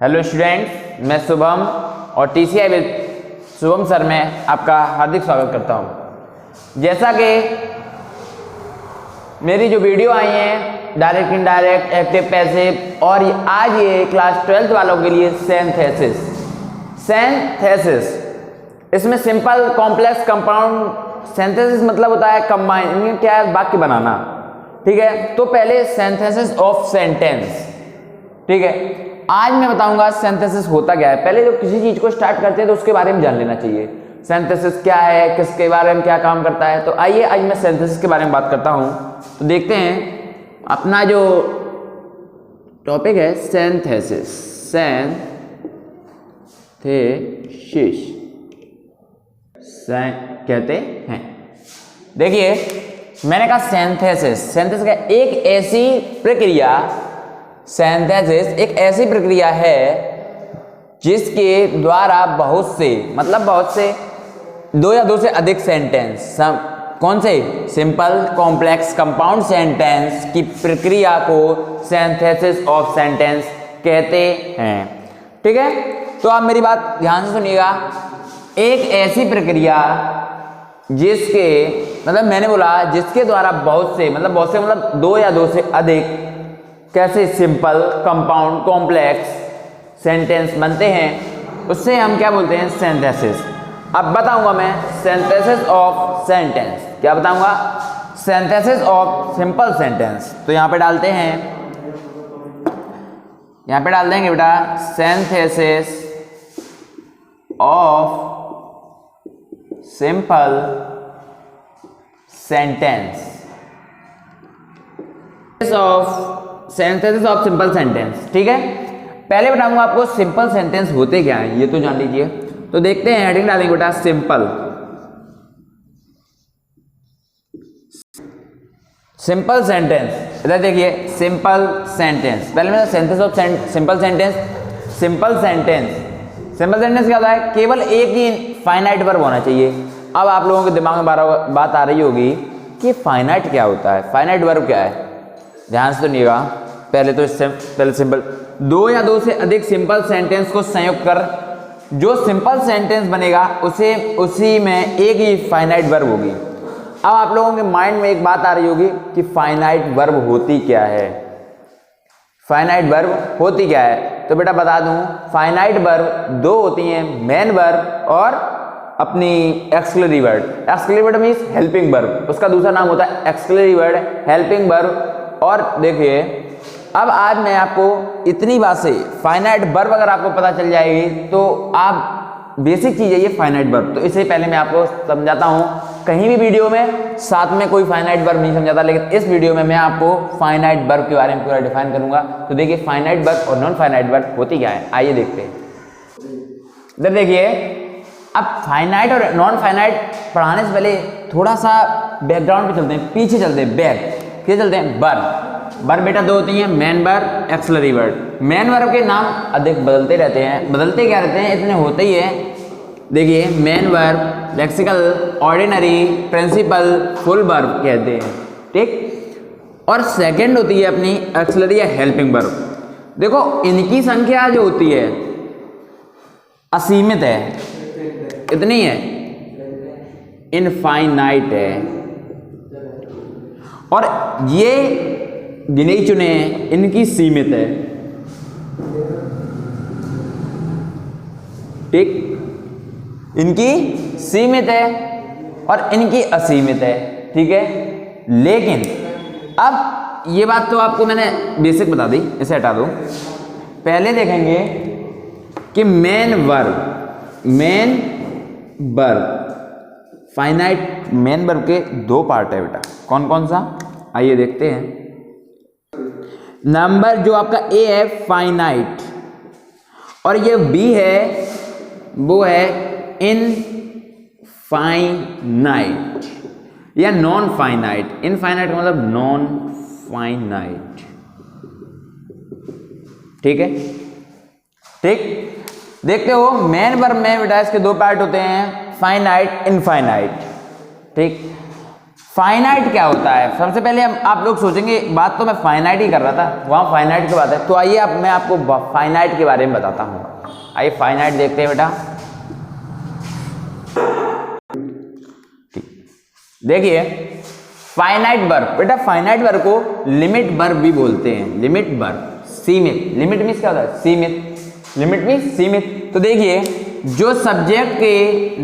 Hello students, मैं शुभम और TCI with Shubham sir में आपका हार्दिक स्वागत करता हूं। जैसा कि मेरी जो वीडियो आई हैं डायरेक्ट इनडायरेक्ट एक्टिव पैसिव और आज ये क्लास 12th वालों के लिए सिंथेसिस इसमें सिंपल कॉम्प्लेक्स कंपाउंड सिंथेसिस मतलब होता है कंबाइन, इनमें क्या है वाक्य बनाना। ठीक है, तो पहले सिंथेसिस ऑफ सेंटेंस। ठीक है, आज मैं बताऊंगा सिंथेसिस होता क्या है। पहले जो किसी चीज को स्टार्ट करते हैं तो उसके बारे में जान लेना चाहिए। सिंथेसिस क्या है, किसके बारे में क्या काम करता है। तो आइए आज मैं सिंथेसिस के बारे में बात करता हूं। तो देखते हैं अपना जो टॉपिक है सिंथेसिस। कहते हैं। देखिए मैंने कहा सिंथेसिस का एक ऐसी प्रक्रिया, सिंथेसिस एक ऐसी प्रक्रिया है जिसके द्वारा बहुत से दो या दो से अधिक सेंटेंस, कौन से सिंपल कॉम्प्लेक्स कंपाउंड सेंटेंस की प्रक्रिया को सिंथेसिस ऑफ सेंटेंस कहते हैं। ठीक है, तो आप मेरी बात ध्यान से सुनिएगा। एक ऐसी प्रक्रिया जिसके मैंने बोला जिसके द्वारा बहुत से दो या दो से अधिक कैसे सिंपल कंपाउंड कॉम्प्लेक्स सेंटेंस बनते हैं, उससे हम क्या बोलते हैं सिंथेसिस। अब बताऊंगा मैं सिंथेसिस ऑफ सेंटेंस। क्या बताऊंगा? Synthesis of simple sentence. तो यहां पे डालते हैं, यहां पे डाल देंगे बेटा synthesis of simple sentence. Synthesis of simple sentence. ठीक है, पहले बताऊंगा आपको सिंपल सेंटेंस होते क्या हैं, ये तो जान लीजिए। तो देखते हैं, हेडिंग डालेंगे बेटा सिंपल सेंटेंस। इधर देखिए सिंपल सेंटेंस। पहले मैं सिंथेसिस ऑफ सिंपल सेंटेंस क्या होता है? केवल एक ही फाइनाइट वर्ब होना चाहिए। अब आप लोगों के दिमाग में बात आ रही होगी कि फाइनाइट क्या होता है, फाइनाइट वर्ब क्या है। ध्यान से सुनिएगा। पहले सिंपल दो या दो से अधिक सिंपल सेंटेंस को संयुक्त कर जो सिंपल सेंटेंस बनेगा उसी में एक ही फाइनाइट वर्ब होगी। अब आप लोगों के माइंड में एक बात आ रही होगी कि फाइनाइट वर्ब होती क्या है, फाइनाइट वर्ब होती क्या है। तो बेटा बता दूं, फाइनाइट वर्ब दो होती हैं, मेन वर्ब और अपनी auxiliary word. Auxiliary word means helping verb, उसका दूसरा नाम होता है एक्सक्लेरी वर्ड, हेल्पिंग वर्ब। और देखिए अब आज मैं आपको इतनी बात से फाइनाइट वर्ब अगर आपको पता चल जाएगी तो आप बेसिक चीज है ये फाइनाइट वर्ब। तो इससे पहले मैं आपको समझाता हूं, कहीं भी वीडियो में साथ में कोई फाइनाइट वर्ब नहीं समझाता, लेकिन इस वीडियो में मैं आपको फाइनाइट वर्ब के बारे में पूरा डिफाइन करूंगा। तो देखिए फाइनाइट वर्ब और नॉन फाइनाइट वर्ब होती क्या है, आइए देखते हैं। इधर देखिए, अब फाइनाइट और नॉन फाइनाइट पढ़ाने से पहले थोड़ा सा बैकग्राउंड पे चलते हैं, पीछे चलते हैं, बैक क्या चलते हैं। वर्ब बेटा दो होती हैं, main verb, auxiliary word. Main verb के नाम अधिक बदलते रहते हैं, बदलते क्या रहते हैं, इतने होते ही है। देखिए main verb, lexical, ordinary, principal, full verb कहते हैं। ठीक, और सेकंड होती है अपनी एक्सक्लेरी या हेल्पिंग वर्ब। देखो इनकी संख्या जो होती है असीमित है, इतनी है, इनफाइनाइट है। और ये गिने चुने इनकी सीमित है। ठीक, इनकी सीमित है और इनकी असीमित है। ठीक है, लेकिन अब ये बात तो आपको मैंने बेसिक बता दी, इसे हटा दो। पहले देखेंगे कि main verb finite main verb के दो पार्ट है बेटा। कौन कौन सा, आइए देखते हैं। नंबर जो आपका ए है फाइनाइट और ये बी है वो है इनफाइनाइट या नॉन फाइनाइट। इनफाइनाइट मतलब नॉन फाइनाइट। ठीक है, ठीक, देखते हो मेन वर्ब में बेटा इसके दो पार्ट होते हैं, फाइनाइट, इनफाइनाइट। ठीक, फाइनाइट क्या होता है? सबसे पहले आप लोग सोचेंगे बात तो मैं फाइनाइट ही कर रहा था, वहाँ फाइनाइट की बात है। तो आइए अब मैं आपको फाइनाइट के बारे में बताता हूँ। आइए फाइनाइट देखते हैं बेटा। देखिए फाइनाइट वर्ब, बेटा फाइनाइट वर्ब को लिमिट वर्ब भी बोलते हैं। लिमिट वर्ब, सीमित। लिमिट मीन्स क्या होता है? सीमित। लिमिट मीन्स सीमित। तो देखिए जो सब्जेक्ट के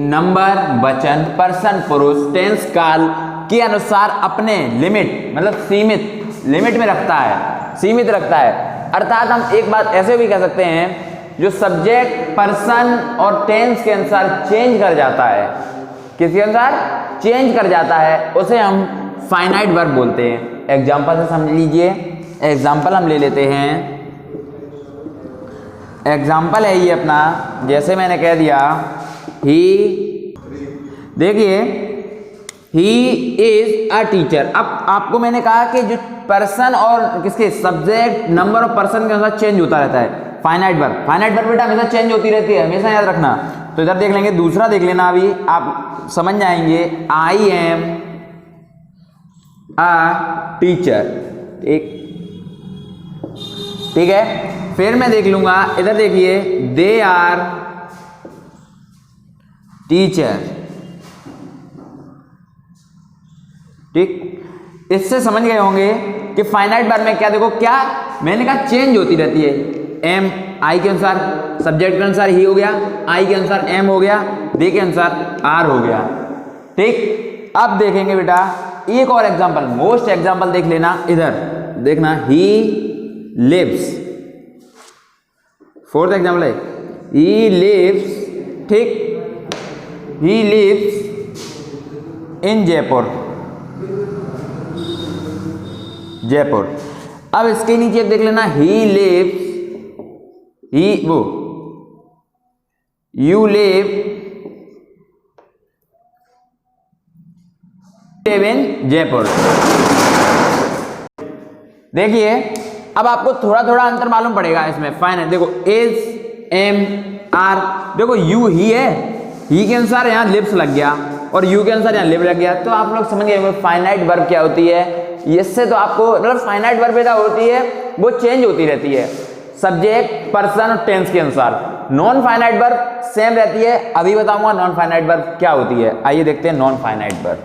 नंबर, वचन, पर्सन, पुरुष, टेंस, काल के अनुसार अपने लिमिट मतलब सीमित लिमिट में रखता है, सीमित रखता है। अर्थात हम एक बात ऐसे भी कह सकते हैं जो सब्जेक्ट, पर्सन और टेंस के अनुसार चेंज कर जाता है, किसके अनुसार चेंज कर जाता है, उसे हम फाइनाइट वर्ब बोलते हैं। एग्जाम्पल से समझ लीजिए। एग्जाम्पल हम ले लेते हैं। एग्जाम्पल है ये अपना, जैसे मैंने कह दिया ही, देखिए ही इज अ टीचर। अब आपको मैंने कहा कि जो पर्सन और किसके सब्जेक्ट, नंबर और पर्सन के अनुसार चेंज होता रहता है फाइनाइट वर्ब। फाइनाइट वर्ब बेटा हमेशा चेंज होती रहती है, हमेशा याद रखना। तो इधर देख लेंगे, दूसरा देख लेना, अभी आप समझ जाएंगे। आई एम अ टीचर, ठीक है। फिर मैं देख लूंगा, इधर देखिए दे आर टीचर, ठीक। इससे समझ गए होंगे कि फाइनाइट वर्ब में क्या, देखो क्या मैंने कहा चेंज होती रहती है। एम आई के अनुसार, सब्जेक्ट के अनुसार ही हो गया, आई के अनुसार एम हो गया, दे के अनुसार आर हो गया, ठीक। अब देखेंगे बेटा एक और एग्जांपल, मोस्ट एग्जांपल देख लेना। इधर देखना, ही लिव्स, फोर्थ एग्जांपल है ही लिव्स, ठीक। He lives in Jaipur, Jaipur. अब इसके नीचे देख लेना, ही लिव्स, ही वो यू लिव इन जयपुर। देखिए अब आपको थोड़ा थोड़ा अंतर मालूम पड़ेगा इसमें। फाइनल देखो, इज, एम, आर, देखो यू ही है, ही के अनुसार यहाँ लिव्स लग गया और यू के अनुसार यहाँ लिव लग गया। तो आप लोग समझ गए फाइनाइट वर्ब क्या होती है। इससे तो आपको मतलब फाइनाइट वर्ब क्या होती है, वो चेंज होती रहती है सब्जेक्ट, पर्सन और टेंस के अनुसार। नॉन फाइनाइट वर्ब सेम रहती है, अभी बताऊंगा नॉन फाइनाइट वर्ब क्या होती है। आइए देखते हैं नॉन फाइनाइट वर्ब।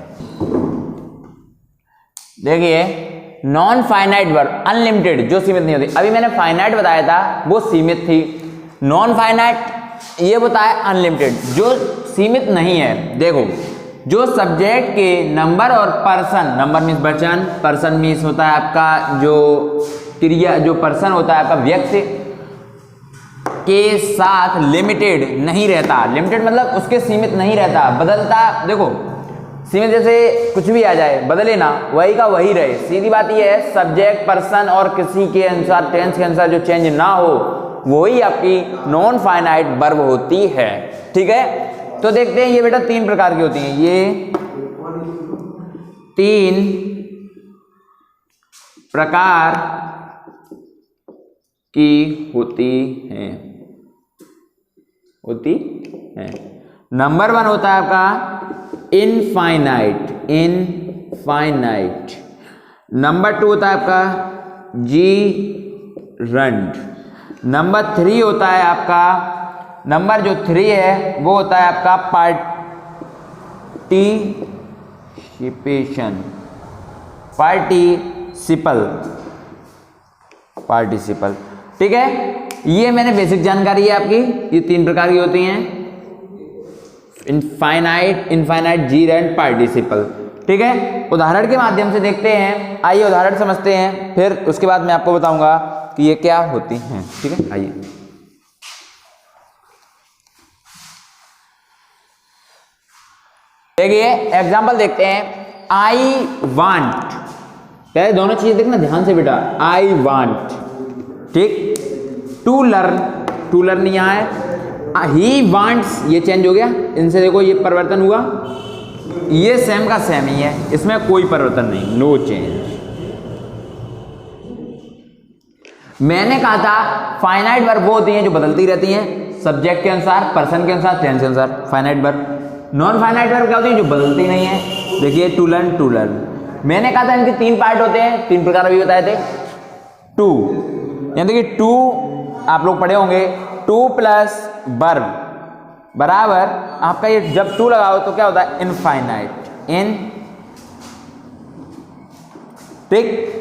देखिए नॉन फाइनाइट वर्ब अनलिमिटेड, जो सीमित नहीं होती। अभी मैंने फाइनाइट बताया था वो सीमित थी, नॉन फाइनाइट ये बताया अनलिमिटेड, जो सीमित नहीं है। देखो जो सब्जेक्ट के नंबर और पर्सन, नंबर मीन्स वचन, पर्सन मीन्स होता है आपका जो क्रिया, जो पर्सन होता है आपका व्यक्ति के साथ लिमिटेड नहीं रहता। लिमिटेड मतलब उसके सीमित नहीं रहता, बदलता। देखो सीमित जैसे कुछ भी आ जाए, बदले ना, वही का वही रहे। सीधी बात ये है, सब्जेक्ट, पर्सन और किसी के अनुसार, टेंस के अनुसार जो चेंज ना हो, वही आपकी नॉन फाइनाइट वर्ब होती है, ठीक है। तो देखते हैं ये बेटा तीन प्रकार की होती हैं, ये तीन प्रकार की होती हैं, नंबर वन होता है आपका इनफाइनाइट, इनफाइनाइट। नंबर टू होता है आपका जीरंड। नंबर थ्री होता है आपका, नंबर जो थ्री है वो होता है आपका पार्टिसिपेशन, पार्टिसिपल, ठीक है। ये मैंने बेसिक जानकारी है आपकी, ये तीन प्रकार की होती हैं, इनफाइनाइट, इनफाइनाइट, जीरंड, पार्टिसिपल, ठीक है। उदाहरण के माध्यम से देखते हैं, आइए उदाहरण समझते हैं, फिर उसके बाद मैं आपको बताऊंगा कि ये क्या होती हैं, ठीक है। आइए देखिए एग्जाम्पल देखते हैं। आई वांट, पहले दोनों चीजें देखना ध्यान से बेटा। आई वांट, ठीक। टू लर्न, टू लर्न यहाँ है। ही वांट्स, ये चेंज हो गया, इनसे देखो ये परिवर्तन हुआ, ये सेम का सेम ही है, इसमें कोई परिवर्तन नहीं, नो चेंज। मैंने कहा था फाइनाइट वर्ब वो होती हैं जो बदलती रहती हैं सब्जेक्ट के अनुसार, पर्सन के अनुसार, टेंस के अनुसार, finite verb. Non finite verb क्या होती है, जो बदलती नहीं है, देखिए टू लर्न मैंने कहा था इनके 3 पार्ट होते हैं, 3 प्रकार अभी बताए थे। टू यानी कि टू आप लोग पढ़े होंगे, टू प्लस वर्ब बराबर आपका ये जब टू लगाओ तो क्या होता है इनफाइनाइट। इन ठीक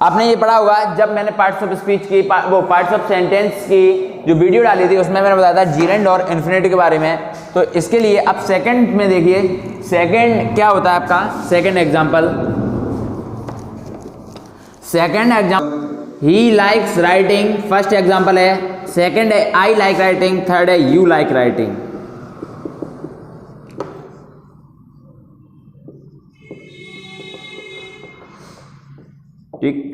आपने ये पढ़ा होगा जब मैंने पार्ट्स ऑफ स्पीच की वो पार्ट्स ऑफ सेंटेंस की जो वीडियो डाली थी उसमें मैंने बताया था जीरेंड और इन्फिनिटी के बारे में। तो इसके लिए अब सेकंड में देखिए, सेकंड क्या होता है आपका second example he likes writing, first example है। सेकंड है आई लाइक राइटिंग, थर्ड है यू लाइक राइटिंग। ठीक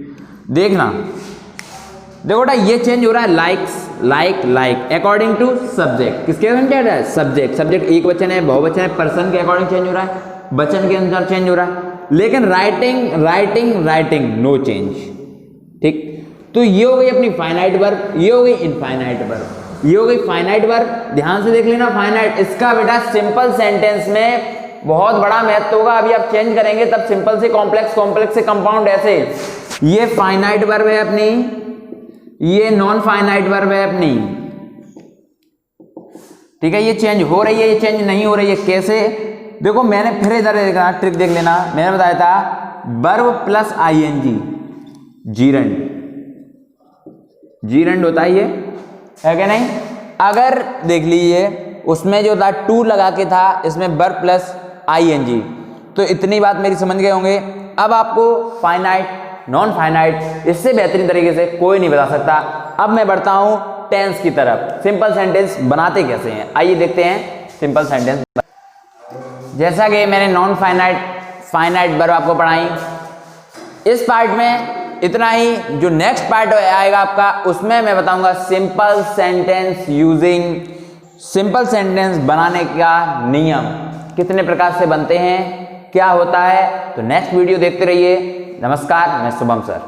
देखना, देखो बेटा ये चेंज हो रहा है likes like according to subject. किसके अकॉर्डिंग है सब्जेक्ट एक वचन है बहुवचन है पर्सन के अकॉर्डिंग चेंज हो रहा है, वचन के अनुसार चेंज हो रहा है। लेकिन राइटिंग नो चेंज। ठीक तो ये हो गई अपनी फाइनाइट वर्ब, ये हो गई इनफाइनाइट वर्ब, ये हो गई फाइनाइट वर्ब। ध्यान से देख लेना फाइनाइट, इसका बेटा सिंपल सेंटेंस में बहुत बड़ा महत्व होगा। अभी आप चेंज करेंगे तब सिंपल से कॉम्प्लेक्स, कॉम्प्लेक्स से कंपाउंड, ऐसे। ये फाइनाइट वर्ब है अपनी, ये नॉन फाइनाइट वर्ब है अपनी। ठीक है ये चेंज हो रही है, ये चेंज नहीं हो रही है। कैसे देखो मैंने फिर इधर देखना, ट्रिक देख लेना। मैंने बताया था वर्ब प्लस आईएनजी जीरेंड होता है, ये है क्या नहीं। अगर देख लीजिए उसमें जो था टू लगा के था, इसमें वर्ब प्लस आईएनजी, तो इतनी बात मेरी समझ गए होंगे। अब आपको फाइनाइट नॉन फाइनाइट इससे बेहतरीन तरीके से कोई नहीं बता सकता। अब मैं बढ़ता हूं टेंस की तरफ, सिंपल सेंटेंस बनाते कैसे हैं आइए देखते हैं सिंपल सेंटेंस। जैसा कि मैंने नॉन फाइनाइट वर्ब आपको पढ़ाई, इस पार्ट में इतना ही। जो नेक्स्ट पार्ट आएगा आपका उसमें मैं बताऊंगा simple sentence using, simple sentence बनाने का नियम कितने प्रकार से बनते हैं, क्या होता है। तो नेक्स्ट वीडियो देखते रहिए। नमस्कार, मैं शुभम सर।